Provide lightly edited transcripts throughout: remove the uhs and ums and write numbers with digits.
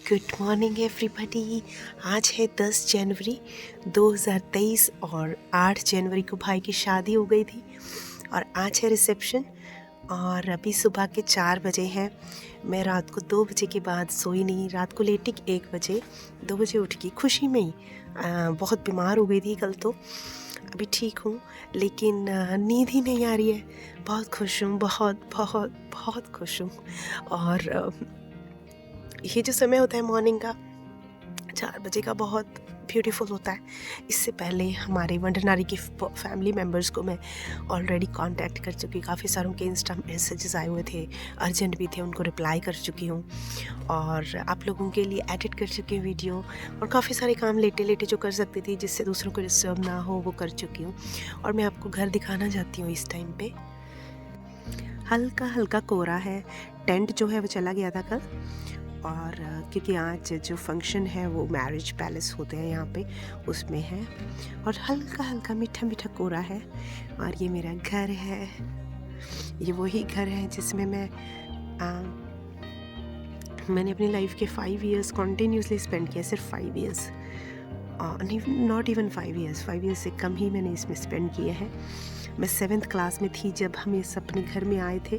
Good morning everybody. आज है 10 जनवरी 2023 और 8 जनवरी को भाई की शादी हो गई थी और आज है रिसेप्शन और अभी सुबह के 4 बजे हैं। मैं रात को 2 बजे के बाद सोई नहीं, रात को लेटी 1 बजे, 2 बजे उठ गई खुशी में ही। बहुत बीमार हो गई थी कल तो, अभी ठीक हूँ लेकिन नींद ही नहीं आ रही है। बहुत खुश हूँ, बहुत बहुत बहुत खुश हूँ। और ये जो समय होता है मॉर्निंग का 4 बजे का, बहुत ब्यूटीफुल होता है। इससे पहले हमारे वंडर नारी की फैमिली मेम्बर्स को मैं ऑलरेडी कांटेक्ट कर चुकी, काफ़ी सारों के इंस्टा मैसेजेस आए हुए थे, अर्जेंट भी थे, उनको रिप्लाई कर चुकी हूँ और आप लोगों के लिए एडिट कर चुकी हूँ वीडियो, और काफ़ी सारे काम लेटे लेटे जो कर सकती थी जिससे दूसरों को डिस्टर्ब ना हो वो कर चुकी हूँ। और मैं आपको घर दिखाना चाहती हूँ। इस टाइम पे हल्का हल्का कोहरा है, टेंट जो है वो चला गया था कल, और क्योंकि आज जो फंक्शन है वो मैरिज पैलेस होते हैं यहाँ पे, उसमें है, और हल्का हल्का मीठा मीठा कोहरा है। और ये मेरा घर है, ये वही घर है जिसमें मैंने अपनी लाइफ के 5 इयर्स कॉन्टीन्यूसली स्पेंड किया, सिर्फ 5 years, not even 5 years, 5 years से कम ही मैंने इसमें स्पेंड किए हैं। मैं 7th क्लास में थी जब हम इस अपने घर में आए थे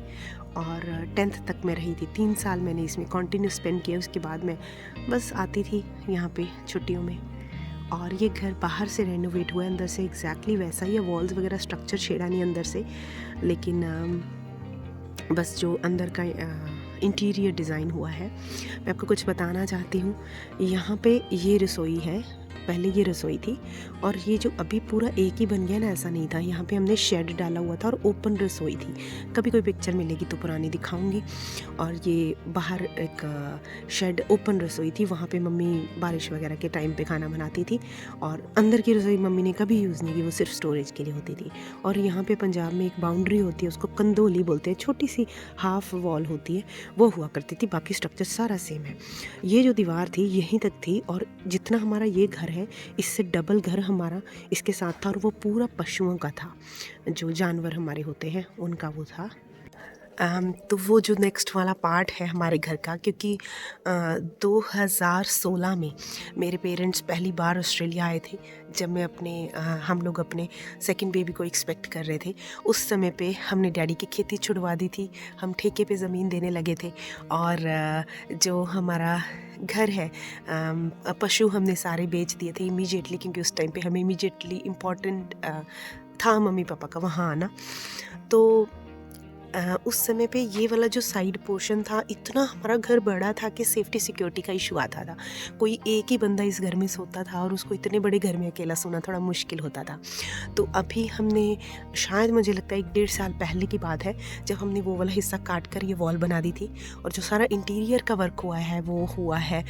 और 10th तक मैं रही थी। 3 साल मैंने इसमें कंटिन्यू स्पेंड किया। उसके बाद मैं बस आती थी यहाँ पे छुट्टियों में। और ये घर बाहर से रेनोवेट हुआ है, अंदर से एग्जैक्टली वैसा ही है। वॉल्स वगैरह स्ट्रक्चर छेड़ा नहीं अंदर से, लेकिन बस जो अंदर का इंटीरियर डिज़ाइन हुआ है। मैं आपको कुछ बताना चाहती हूँ। यहाँ पे ये रसोई है, पहले ये रसोई थी, और ये जो अभी पूरा एक ही बन गया ना, ऐसा नहीं था। यहाँ पे हमने शेड डाला हुआ था और ओपन रसोई थी। कभी कोई पिक्चर मिलेगी तो पुरानी दिखाऊंगी। और ये बाहर एक शेड ओपन रसोई थी, वहाँ पे मम्मी बारिश वगैरह के टाइम पे खाना बनाती थी। और अंदर की रसोई मम्मी ने कभी यूज़ नहीं की, वो सिर्फ स्टोरेज के लिए होती थी। और यहाँ पे पंजाब में एक बाउंड्री होती है, उसको कंदोली बोलते हैं, छोटी सी हाफ वॉल होती है, वो हुआ करती थी। बाकी स्ट्रक्चर सारा सेम है। ये जो दीवार थी यहीं तक थी, और जितना हमारा ये घर है इससे डबल घर हमारा इसके साथ था, और वो पूरा पशुओं का था, जो जानवर हमारे होते हैं उनका वो था। तो वो जो नेक्स्ट वाला पार्ट है हमारे घर का, क्योंकि 2016 में मेरे पेरेंट्स पहली बार ऑस्ट्रेलिया आए थे, जब मैं हम लोग अपने सेकंड बेबी को एक्सपेक्ट कर रहे थे। उस समय पे हमने डैडी की खेती छुड़वा दी थी, हम ठेके पे ज़मीन देने लगे थे, और जो हमारा घर है, पशु हमने सारे बेच दिए थे इमीडिएटली, क्योंकि उस टाइम पे हमें इमीडिएटली इम्पॉर्टेंट था मम्मी पापा का वहाँ आना। तो उस समय पे ये वाला जो साइड पोर्शन था, इतना हमारा घर बड़ा था कि सेफ्टी सिक्योरिटी का इशू आता था। कोई एक ही बंदा इस घर में सोता था और उसको इतने बड़े घर में अकेला सोना थोड़ा मुश्किल होता था। तो अभी हमने, शायद मुझे लगता है 1-1.5 साल पहले की बात है, जब हमने वो वाला हिस्सा काट कर ये वॉल बना दी थी। और जो सारा इंटीरियर का वर्क हुआ है वो हुआ है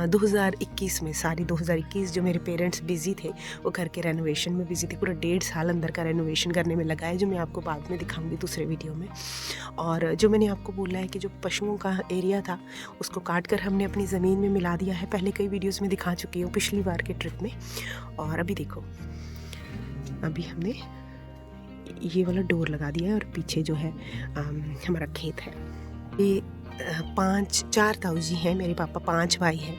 2021 में। सारी 2021 जो मेरे पेरेंट्स बिज़ी थे, वो घर के रेनोवेशन में बिज़ी थे। पूरा 1.5 साल अंदर का रेनोवेशन करने में लगा है, जो मैं आपको बाद में दिखाऊंगी दूसरे वीडियो में। और जो मैंने आपको बोला है कि जो पशुओं का एरिया था उसको काट कर हमने अपनी ज़मीन में मिला दिया है। पहले कई वीडियोस में दिखा चुकी हूँ, पिछली बार के ट्रिप में। और अभी देखो, अभी हमने ये वाला डोर लगा दिया है, और पीछे जो है हमारा खेत है। ये 4 ताऊजी हैं, मेरे पापा 5 भाई हैं,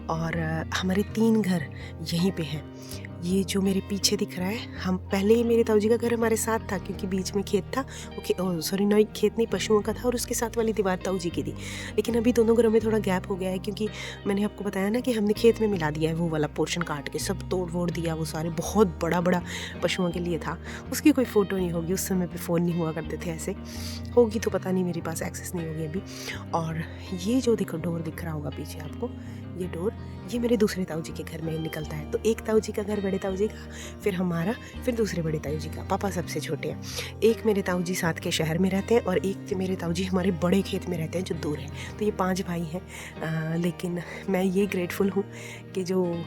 और हमारे 3 घर यहीं पे हैं। ये जो मेरे पीछे दिख रहा है, हम पहले ही मेरे ताऊजी का घर हमारे साथ था, क्योंकि बीच में खेत था। खेत नहीं, पशुओं का था, और उसके साथ वाली दीवार ताऊजी की थी। लेकिन अभी दोनों घरों में थोड़ा गैप हो गया है, क्योंकि मैंने आपको बताया ना कि हमने खेत में मिला दिया है वो वाला पोर्शन काट के, सब तोड़ वोड़ दिया। वो सारे बहुत बड़ा बड़ा पशुओं के लिए था। उसकी कोई फ़ोटो नहीं होगी, उस समय पर फ़ोन नहीं हुआ करते थे, ऐसे होगी तो पता नहीं, मेरे पास एक्सेस नहीं होगी अभी। और ये जो देखो डोर दिख रहा होगा पीछे आपको, ये डोर, ये मेरे दूसरे ताऊजी के घर में निकलता है। तो एक ताऊजी का घर, बड़े ताऊजी का, फिर हमारा, फिर दूसरे बड़े ताऊजी का। पापा सबसे छोटे हैं। एक मेरे ताऊजी साथ के शहर में रहते हैं, और एक मेरे ताऊजी हमारे बड़े खेत में रहते हैं जो दूर है। तो ये 5 भाई हैं। लेकिन मैं ये ग्रेटफुल हूँ कि जो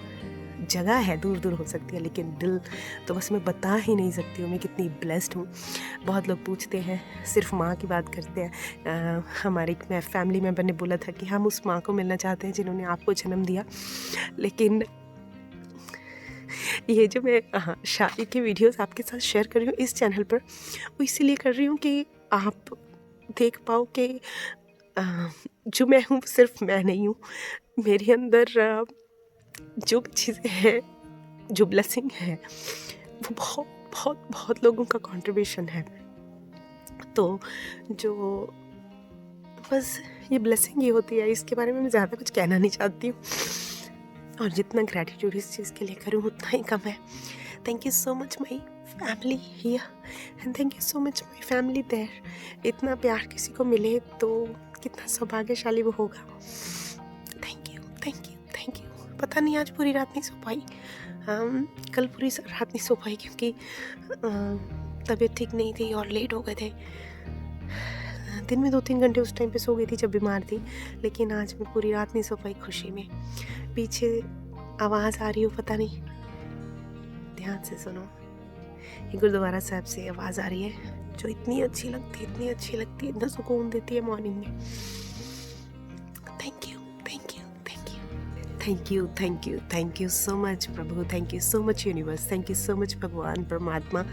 जगह है दूर दूर हो सकती है, लेकिन दिल तो बस मैं बता ही नहीं सकती हूँ मैं कितनी ब्लेस्ड हूँ। बहुत लोग पूछते हैं, सिर्फ माँ की बात करते हैं। हमारे फैमिली मेम्बर ने बोला था कि हम उस माँ को मिलना चाहते हैं जिन्होंने आपको जन्म दिया। लेकिन ये जो मैं शादी की वीडियोस आपके साथ शेयर कर रही हूँ इस चैनल पर, वो इसीलिए कर रही हूँ कि आप देख पाओ कि जो मैं हूँ सिर्फ मैं नहीं हूँ। मेरे अंदर जो भी चीज़ें हैं, जो ब्लेसिंग है, वो बहुत बहुत बहुत लोगों का कंट्रीब्यूशन है। तो जो बस ये ब्लेसिंग ही होती है, इसके बारे में मैं ज़्यादा कुछ कहना नहीं चाहती हूँ, और जितना ग्रैटिट्यूड इस चीज़ के लिए करूँ उतना ही कम है। Thank you so much my family here and thank you so much my family there. इतना प्यार किसी को मिले तो कितना सौभाग्यशाली वो होगा। Thank you thank you thank you. पता नहीं आज पूरी रात नहीं सो पाई, कल पूरी रात नहीं सो पाई क्योंकि तबीयत ठीक नहीं थी और लेट हो गए थे। दिन में 2-3 घंटे उस टाइम पे सो गई थी जब बीमार थी, लेकिन आज मैं पूरी रात नहीं सो पाई खुशी में। पीछे आवाज़ आ रही हो पता नहीं, ध्यान से सुनो। ये गुरुद्वारा साहब से आवाज़ आ रही है जो इतनी अच्छी लगती है, इतनी अच्छी लगती है, इतना सुकून देती है मॉर्निंग में। Thank you thank you thank you thank you thank you thank you so much Prabhu, thank you so much universe, thank you so much भगवान परमात्मा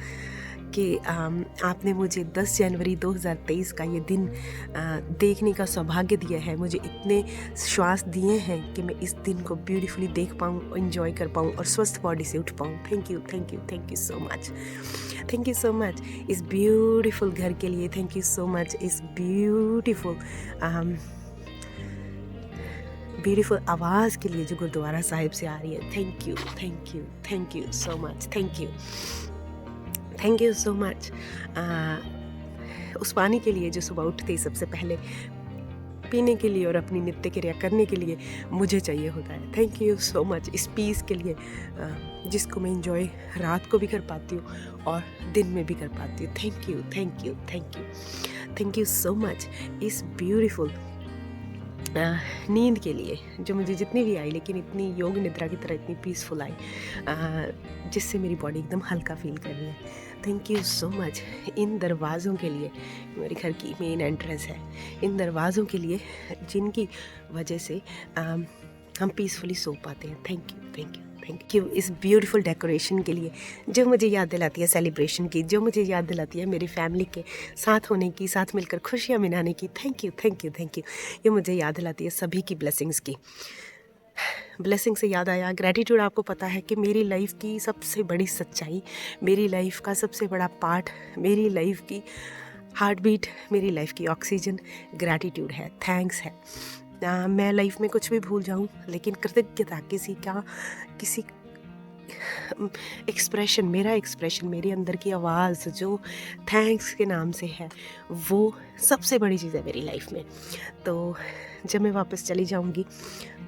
कि आपने मुझे 10 जनवरी 2023 का ये दिन देखने का सौभाग्य दिया है। मुझे इतने श्वास दिए हैं कि मैं इस दिन को ब्यूटीफुली देख पाऊँ, एंजॉय कर पाऊँ और स्वस्थ बॉडी से उठ पाऊँ। Thank you thank you thank you so much, thank you so much इस ब्यूटीफुल घर के लिए। थैंक यू सो मच इस ब्यूटीफुल ब्यूटीफुल आवाज़ के लिए जो गुरुद्वारा साहिब से आ रही है। Thank you thank you thank you so much, thank you so much. उस पानी के लिए जो सुबह उठते ही सबसे पहले पीने के लिए और अपनी नित्य क्रिया करने के लिए मुझे चाहिए होता है। थैंक यू सो मच इस पीस के लिए जिसको मैं इंजॉय रात को भी कर पाती हूँ और दिन में भी कर पाती हूँ। Thank you thank you thank you thank you so much इस ब्यूटीफुल नींद के लिए जो मुझे जितनी भी आई, लेकिन इतनी योग निद्रा की तरह इतनी पीसफुल आई जिससे मेरी बॉडी एकदम हल्का फील कर रही है। थैंक यू सो मच इन दरवाज़ों के लिए, मेरे घर की मेन एंट्रेंस है, इन दरवाज़ों के लिए जिनकी वजह से हम पीसफुली सो पाते हैं। Thank you thank you thank you इस ब्यूटीफुल डेकोरेशन के लिए जो मुझे याद दिलाती है सेलिब्रेशन की, जो मुझे याद दिलाती है मेरी फैमिली के साथ होने की, साथ मिलकर खुशियाँ मनाने की। Thank you thank you thank you. ये मुझे याद दिलाती है सभी की ब्लेसिंग्स की। ब्लेसिंग से याद आया, ग्रैटिट्यूड आपको पता है कि मेरी लाइफ की सबसे बड़ी सच्चाई, मेरी लाइफ का सबसे बड़ा पार्ट, मेरी लाइफ की हार्ट बीट, मेरी लाइफ की ऑक्सीजन ग्रैटिट्यूड है, थैंक्स है। मैं लाइफ में कुछ भी भूल जाऊं, लेकिन कृतज्ञता किसी एक्सप्रेशन, मेरा एक्सप्रेशन, मेरे अंदर की आवाज़ जो थैंक्स के नाम से है, वो सबसे बड़ी चीज़ है मेरी लाइफ में। तो जब मैं वापस चली जाऊंगी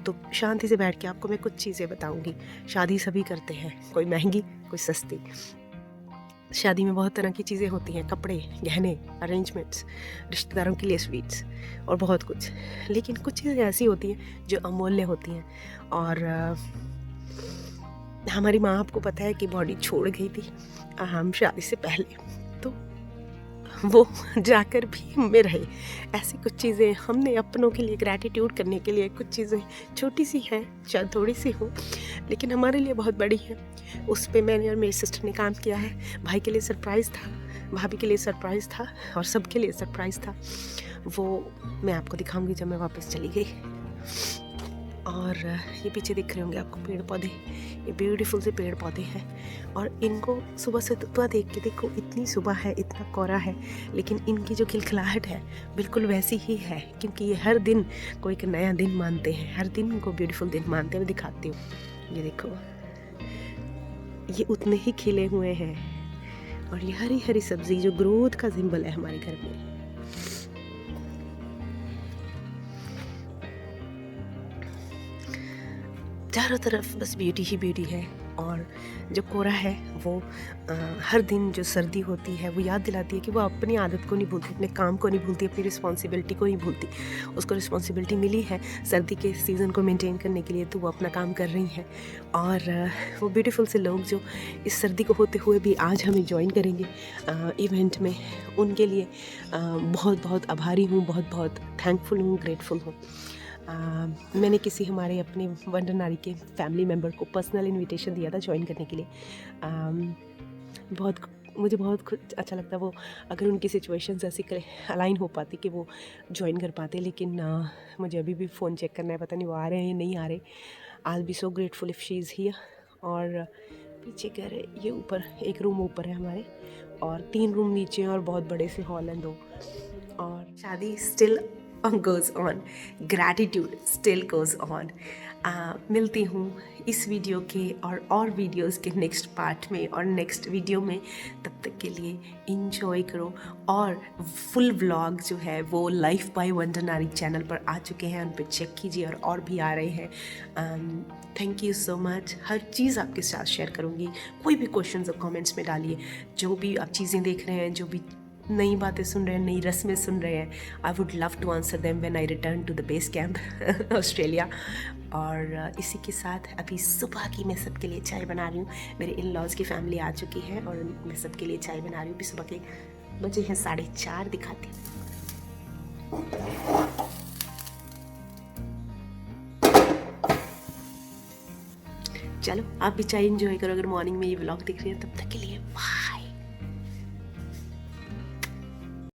तो शांति से बैठ के आपको मैं कुछ चीज़ें बताऊंगी। शादी सभी करते हैं, कोई महंगी कोई सस्ती। शादी में बहुत तरह की चीज़ें होती हैं, कपड़े, गहने, अरेंजमेंट्स, रिश्तेदारों के लिए स्वीट्स और बहुत कुछ। लेकिन कुछ चीज़ें ऐसी होती हैं जो अमूल्य होती हैं। और हमारी माँ, आपको पता है कि बॉडी छोड़ गई थी हम शादी से पहले, तो वो जाकर भी में रहे। ऐसी कुछ चीज़ें हमने अपनों के लिए ग्रैटिट्यूड करने के लिए, कुछ चीज़ें छोटी सी हैं, शायद थोड़ी सी हो, लेकिन हमारे लिए बहुत बड़ी है। उस पे मैंने और मेरी सिस्टर ने काम किया है। भाई के लिए सरप्राइज़ था, भाभी के लिए सरप्राइज़ था और सबके लिए सरप्राइज़ था। वो मैं आपको दिखाऊंगी जब मैं वापस चली गई। और ये पीछे दिख रहे होंगे आपको पेड़ पौधे, ये ब्यूटीफुल से पेड़ पौधे हैं। और इनको सुबह से सुबह देख के देखो, इतनी सुबह है, इतना कोहरा है, लेकिन इनकी जो खिलखिलाहट है बिल्कुल वैसी ही है, क्योंकि ये हर दिन को एक नया दिन मानते हैं, हर दिन को ब्यूटीफुल दिन मानते हुए दिखाती हूँ। ये देखो, ये उतने ही खिले हुए हैं। और ये हरी हरी सब्जी जो ग्रोथ का सिंबल है हमारे घर में। चारों तरफ बस ब्यूटी ही ब्यूटी है। और जो कोहरा है वो हर दिन जो सर्दी होती है वो याद दिलाती है कि वो अपनी आदत को नहीं भूलती, अपने काम को नहीं भूलती, अपनी रिस्पॉन्सिबिलिटी को नहीं भूलती। उसको रिस्पॉन्सिबिलिटी मिली है सर्दी के सीज़न को मेंटेन करने के लिए, तो वो अपना काम कर रही हैं। और वो ब्यूटीफुल से लोग जो इस सर्दी को होते हुए भी आज हमें ज्वाइन करेंगे इवेंट में, उनके लिए बहुत बहुत आभारी हूँ, बहुत बहुत थैंकफुल हूँ, ग्रेटफुल हूँ। मैंने किसी हमारे अपने वंडर नारी के फैमिली मेम्बर को पर्सनल इनविटेशन दिया था ज्वाइन करने के लिए। बहुत मुझे बहुत खुद अच्छा लगता वो अगर उनकी सिचुएशंस ऐसी अलाइन हो पाती कि वो ज्वाइन कर पाते, लेकिन मुझे अभी भी फ़ोन चेक करना है, पता नहीं वो आ रहे हैं या नहीं आ रहे। I will be so grateful if she is here. और पीछे घर है, ये ऊपर एक रूम ऊपर है हमारे, और 3 रूम नीचे हैं और बहुत बड़े से हॉल हैं 2। और शादी still goes on, gratitude still goes on। मिलती हूँ इस वीडियो के और वीडियोस के नेक्स्ट पार्ट में और नेक्स्ट वीडियो में। तब तक के लिए इंजॉय करो। और फुल व्लॉग जो है वो लाइफ बाय वंडर नारी चैनल पर आ चुके हैं, उन पर चेक कीजिए, और भी आ रहे हैं। Thank you so much. हर चीज़ आपके साथ शेयर करूँगी। कोई भी क्वेश्चंस और कमेंट्स में डालिए, जो भी आप चीज़ें देख रहे हैं, जो भी नई बातें सुन रहे हैं, नई रस्में सुन रहे हैं, I would love to answer them when I return to the base camp Australia. और इसी के साथ अभी सुबह की मैं सबके लिए चाय बना रही हूँ। मेरे इन लॉज की फैमिली आ चुकी है और मैं सबके लिए चाय बना रही हूँ। अभी सुबह के बजे हैं 4:30, दिखाती हूँ। चलो आप भी चाय इंजॉय करो अगर मॉर्निंग में ये व्लॉग देख रहे हैं। तब तक के लिए बाय।